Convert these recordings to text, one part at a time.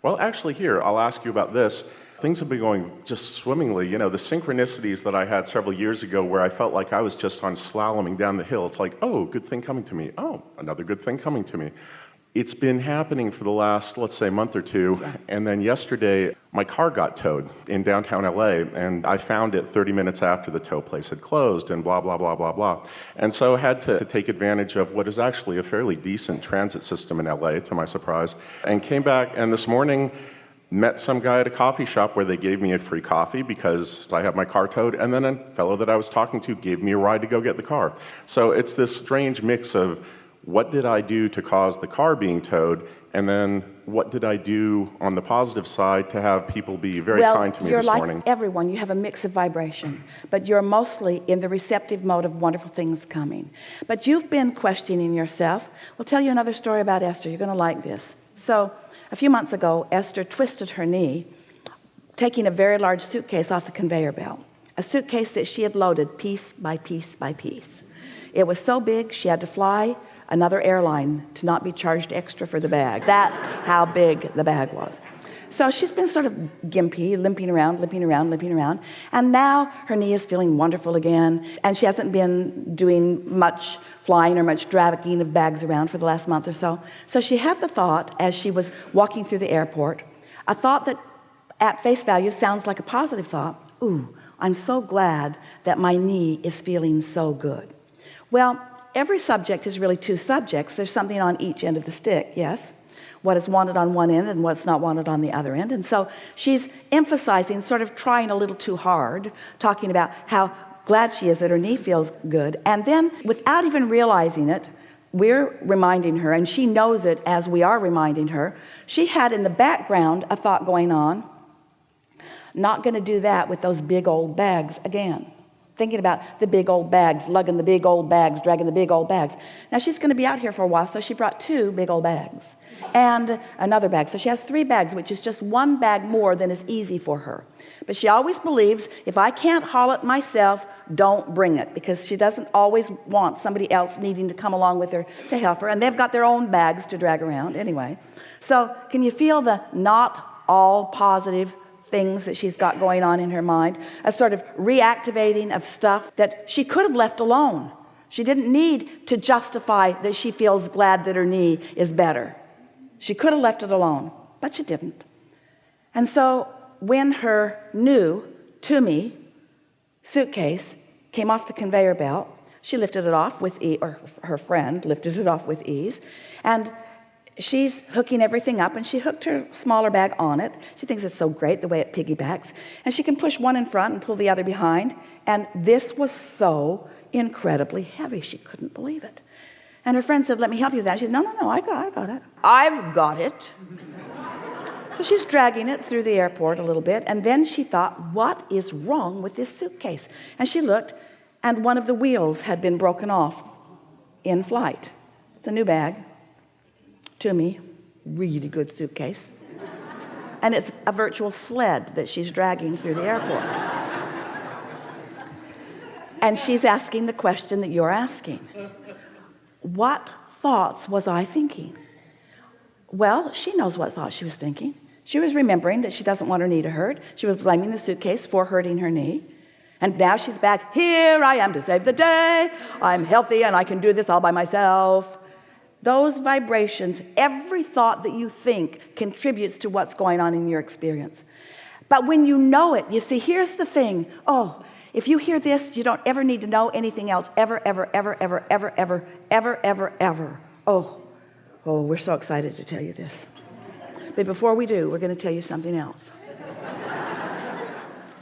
Well, actually, here, I'll ask you about this. Things have been going just swimmingly. You know, the synchronicities that I had several years ago where I felt like I was just on slaloming down the hill. It's like, oh, good thing coming to me. Oh, another good thing coming to me. It's been happening for the last, let's say, month or two. Yeah. And then yesterday, my car got towed in downtown LA, and I found it 30 minutes after the tow place had closed, and blah, blah, blah, blah, blah. And so I had to take advantage of what is actually a fairly decent transit system in LA, to my surprise, and came back, and this morning, met some guy at a coffee shop where they gave me a free coffee because I have my car towed, and then a fellow that I was talking to gave me a ride to go get the car. So it's this strange mix of what did I do to cause the car being towed, and then what did I do on the positive side to have people be very kind to me this morning? You're like everyone. You have a mix of vibration, but you're mostly in the receptive mode of wonderful things coming. But you've been questioning yourself. We'll tell you another story about Esther. You're going to like this. So a few months ago, Esther twisted her knee, taking a very large suitcase off the conveyor belt, a suitcase that she had loaded piece by piece by piece. It was so big she had to fly another airline to not be charged extra for the bag. That's how big the bag was. So she's been sort of gimpy, limping around, and now her knee is feeling wonderful again, and she hasn't been doing much flying or much dragging of bags around for the last month or so. So she had the thought, as she was walking through the airport, a thought that at face value sounds like a positive thought. Ooh, I'm so glad that my knee is feeling so good. Well, every subject is really two subjects. There's something on each end of the stick, yes? What is wanted on one end and what's not wanted on the other end. And so she's emphasizing, sort of trying a little too hard, talking about how glad she is that her knee feels good. And then, without even realizing it, we're reminding her, and she knows it as we are reminding her, she had in the background a thought going on, not going to do that with those big old bags again. Thinking about the big old bags, lugging the big old bags, dragging the big old bags. Now she's going to be out here for a while, so she brought 2 big old bags and another bag. So she has 3 bags, which is just 1 bag more than is easy for her. But she always believes, if I can't haul it myself, don't bring it, because she doesn't always want somebody else needing to come along with her to help her, and they've got their own bags to drag around anyway. So can you feel the not all positive things that she's got going on in her mind, a sort of reactivating of stuff that she could have left alone? She didn't need to justify that she feels glad that her knee is better. She could have left it alone, but she didn't. And so when her new to me suitcase came off the conveyor belt, she lifted it off with ease, or her friend lifted it off with ease, and she's hooking everything up, and she hooked her smaller bag on it. She thinks it's so great the way it piggybacks, and she can push one in front and pull the other behind. And this was so incredibly heavy, she couldn't believe it. And her friend said, let me help you with that. She said, no, I got it. I've got it. So she's dragging it through the airport a little bit, and then she thought, what is wrong with this suitcase? And she looked, and one of the wheels had been broken off in flight. It's a new bag. To me, really good suitcase, and it's a virtual sled that she's dragging through the airport. And she's asking the question that you're asking. What thoughts was I thinking? Well, she knows what thoughts she was thinking. She was remembering that she doesn't want her knee to hurt. She was blaming the suitcase for hurting her knee. And now she's back. Here I am to save the day. I'm healthy and I can do this all by myself. Those vibrations, every thought that you think contributes to what's going on in your experience. But when you know it, you see, here's the thing. Oh, if you hear this, you don't ever need to know anything else ever. Oh, we're so excited to tell you this. But before we do, we're going to tell you something else.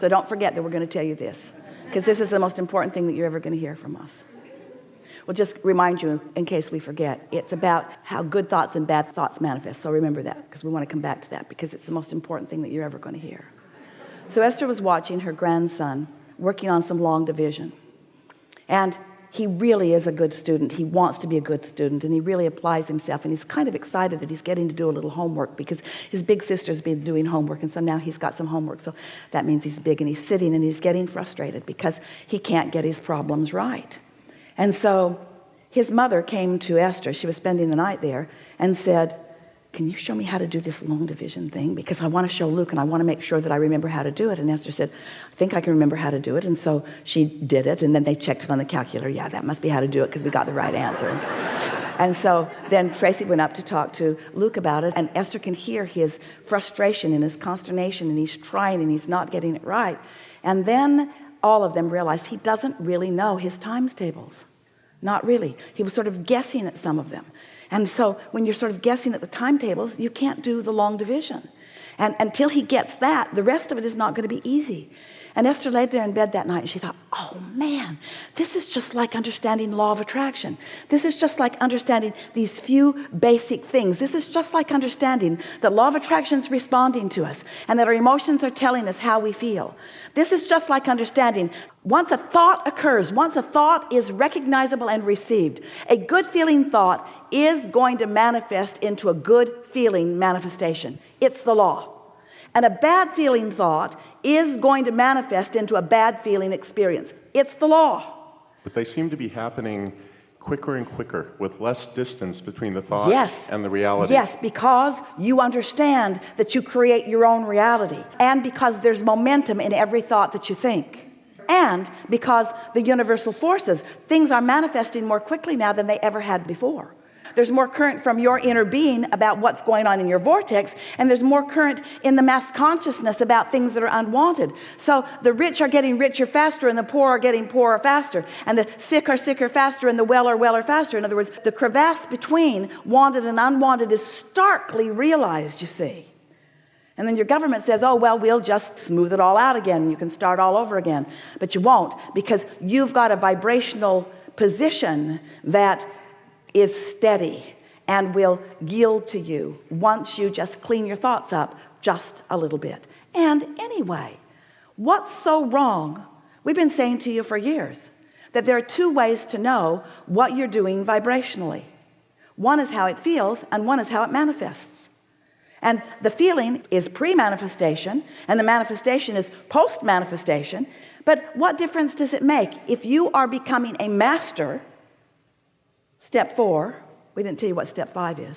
So don't forget that we're going to tell you this, because this is the most important thing that you're ever going to hear from us. We'll just remind you in case we forget. It's about how good thoughts and bad thoughts manifest. So remember that, because we want to come back to that, because it's the most important thing that you're ever going to hear. So Esther was watching her grandson working on some long division. And he really is a good student. He wants to be a good student, and he really applies himself. And he's kind of excited that he's getting to do a little homework, because his big sister's been doing homework, and so now he's got some homework. So that means he's big, and he's sitting and he's getting frustrated because he can't get his problems right. And so his mother came to Esther. She was spending the night there, and said, can you show me how to do this long division thing? Because I want to show Luke and I want to make sure that I remember how to do it. And Esther said, I think I can remember how to do it. And so she did it. And then they checked it on the calculator. Yeah, that must be how to do it because we got the right answer. And so then Tracy went up to talk to Luke about it. And Esther can hear his frustration and his consternation. And he's trying and he's not getting it right. And then all of them realized he doesn't really know his times tables. Not really. He was sort of guessing at some of them. And so when you're sort of guessing at the timetables, you can't do the long division. And until he gets that, the rest of it is not going to be easy. And Esther laid there in bed that night and she thought, oh man, this is just like understanding law of attraction. This is just like understanding these few basic things. This is just like understanding that law of attraction is responding to us and that our emotions are telling us how we feel. This is just like understanding once a thought occurs, once a thought is recognizable and received, a good feeling thought is going to manifest into a good feeling manifestation. It's the law. And a bad feeling thought is going to manifest into a bad feeling experience. It's the law. But they seem to be happening quicker and quicker with less distance between the thought and the reality. Yes, because you understand that you create your own reality. And because there's momentum in every thought that you think. And because the universal forces, things are manifesting more quickly now than they ever had before. There's more current from your inner being about what's going on in your vortex, and there's more current in the mass consciousness about things that are unwanted. So the rich are getting richer faster, and the poor are getting poorer faster, and the sick are sicker faster, and the well are weller faster. In other words, the crevasse between wanted and unwanted is starkly realized, you see. And then your government says, oh, well, we'll just smooth it all out again. You can start all over again. But you won't, because you've got a vibrational position that is steady and will yield to you once you just clean your thoughts up just a little bit. And anyway, what's so wrong? We've been saying to you for years that there are two ways to know what you're doing vibrationally. One is how it feels, and one is how it manifests. And the feeling is pre-manifestation, and the manifestation is post-manifestation. But what difference does it make? If you are becoming a master, step 4, we didn't tell you what step 5 is.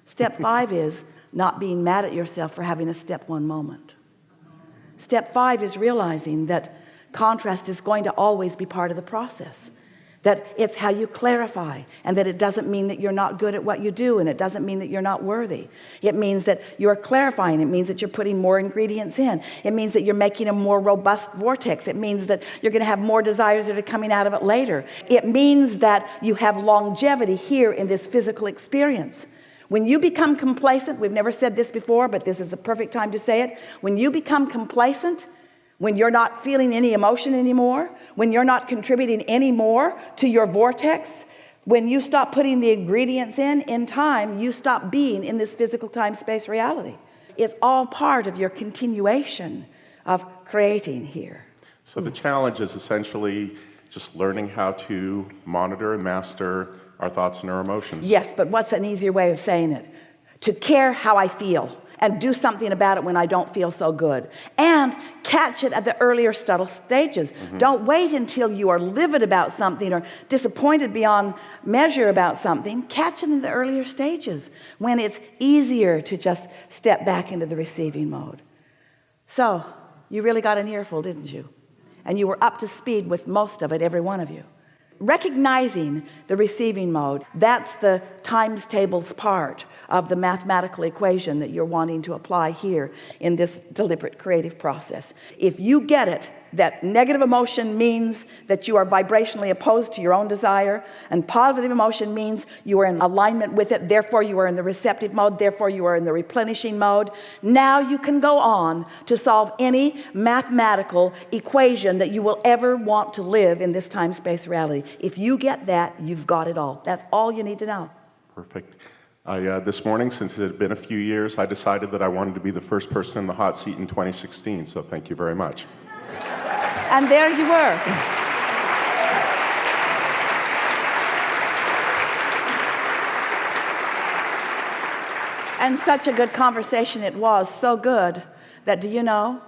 Step 5 is not being mad at yourself for having a step 1 moment. Step 5 is realizing that contrast is going to always be part of the process. That it's how you clarify, and that it doesn't mean that you're not good at what you do, and it doesn't mean that you're not worthy. It means that you're clarifying. It means that you're putting more ingredients in. It means that you're making a more robust vortex. It means that you're going to have more desires that are coming out of it later. It means that you have longevity here in this physical experience. When you become complacent, we've never said this before, but this is the perfect time to say it. When you become complacent, when you're not feeling any emotion anymore, when you're not contributing any more to your vortex, when you stop putting the ingredients in time, you stop being in this physical time-space reality. It's all part of your continuation of creating here. So the challenge is essentially just learning how to monitor and master our thoughts and our emotions. Yes, but what's an easier way of saying it? To care how I feel and do something about it when I don't feel so good. And catch it at the earlier subtle stages. Don't wait until you are livid about something or disappointed beyond measure about something. Catch it in the earlier stages when it's easier to just step back into the receiving mode. So, you really got an earful, didn't you? And you were up to speed with most of it, every one of you. Recognizing the receiving mode, that's the times tables part of the mathematical equation that you're wanting to apply here in this deliberate creative process. If you get it, that negative emotion means that you are vibrationally opposed to your own desire, and positive emotion means you are in alignment with it, therefore you are in the receptive mode, therefore you are in the replenishing mode. Now you can go on to solve any mathematical equation that you will ever want to live in this time-space reality. If you get that, you've got it all. That's all you need to know. Perfect. This morning, since it had been a few years, I decided that I wanted to be the first person in the hot seat in 2016, so thank you very much. And there you were. And such a good conversation it was, so good that, do you know,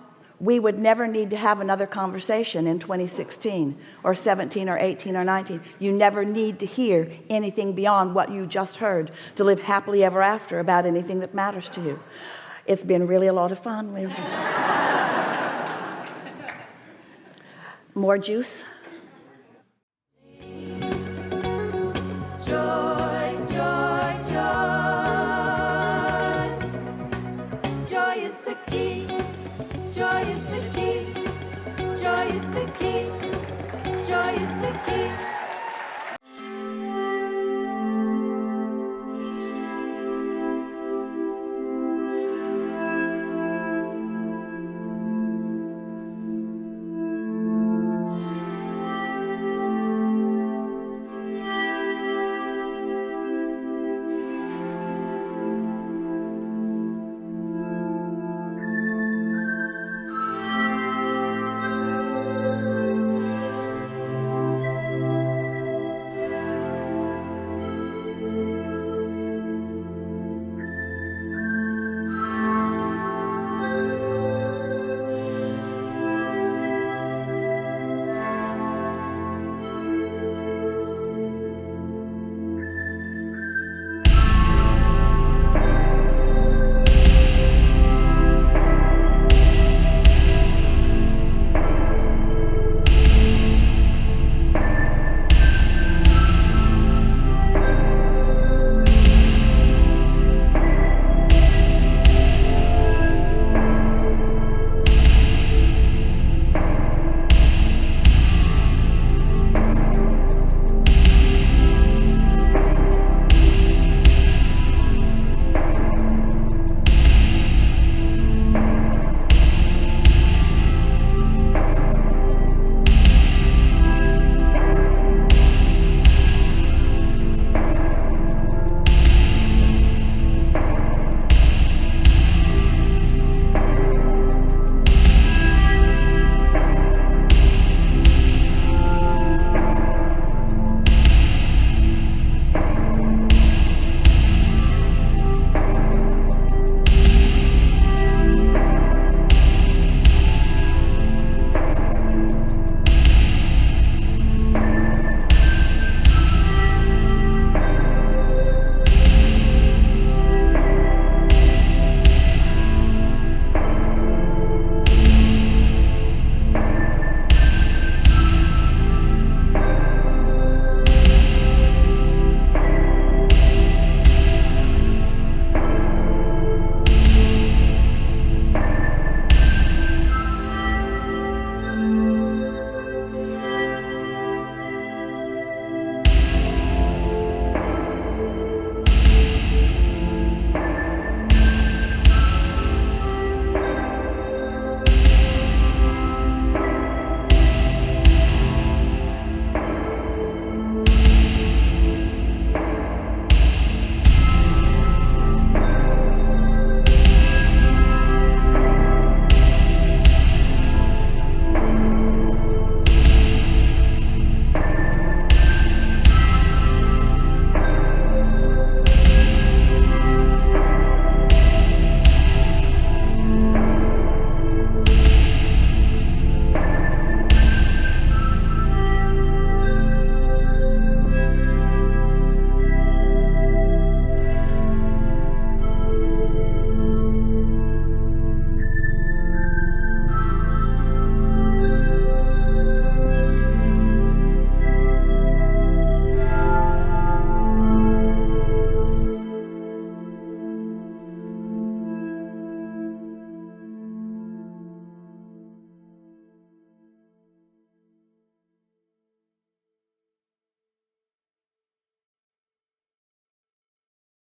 we would never need to have another conversation in 2016 or 17 or 18 or 19. You never need to hear anything beyond what you just heard to live happily ever after about anything that matters to you. It's been really a lot of fun with more juice. Joy, joy, joy. Joy is the key. Joy is the key. Joy is the key.